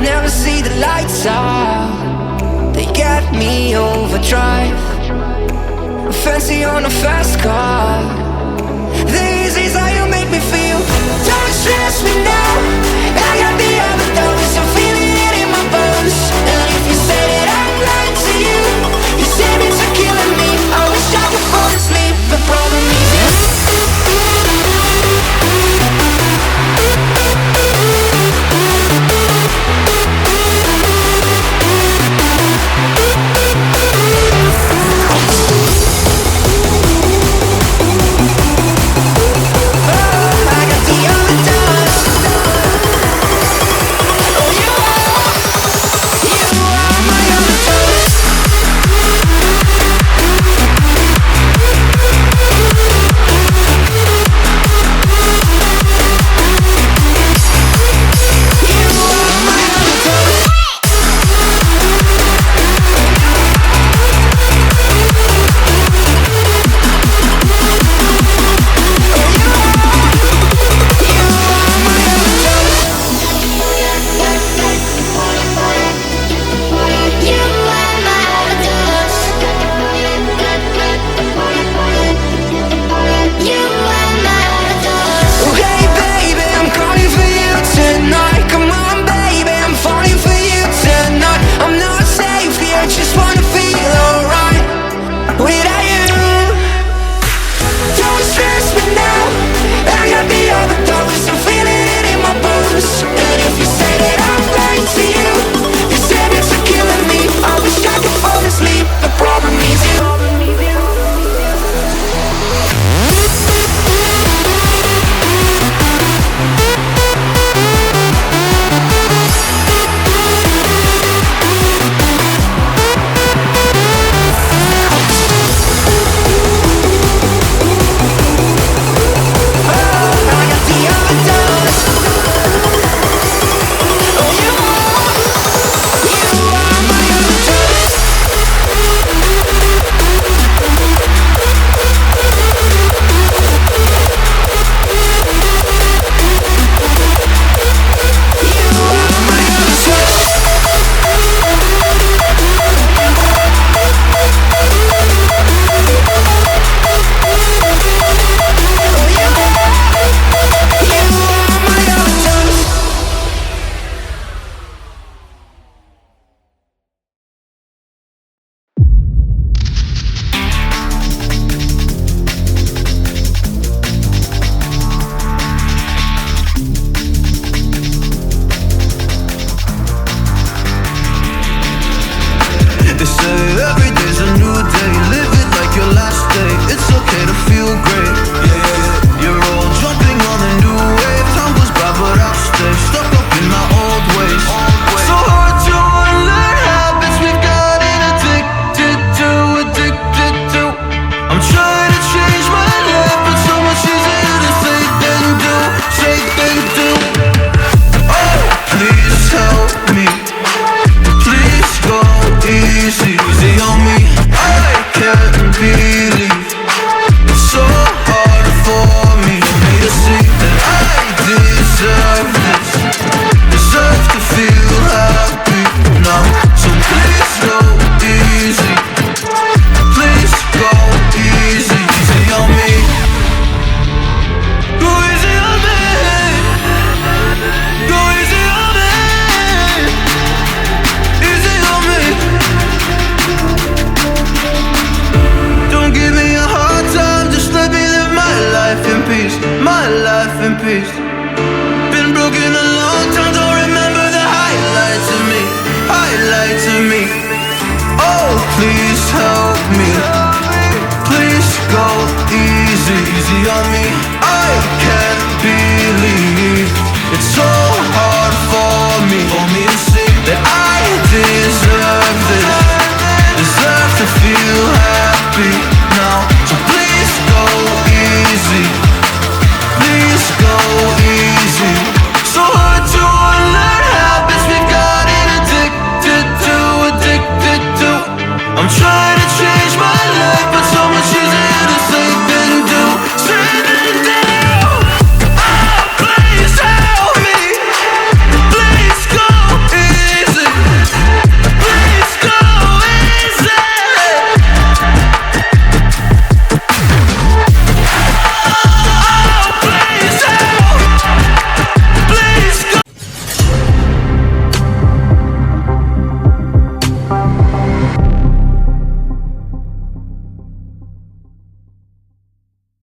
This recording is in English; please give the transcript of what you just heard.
never see the lights out. They get me overdrive. Fancy on a fast car. This is how you make me feel. Don't stress me now. I got the overdose. I'm feeling it in my bones. And if you say that I'm lying to you, you say it's a killing me. I wish I could fall asleep. The problem is you. easy on me. I can't believe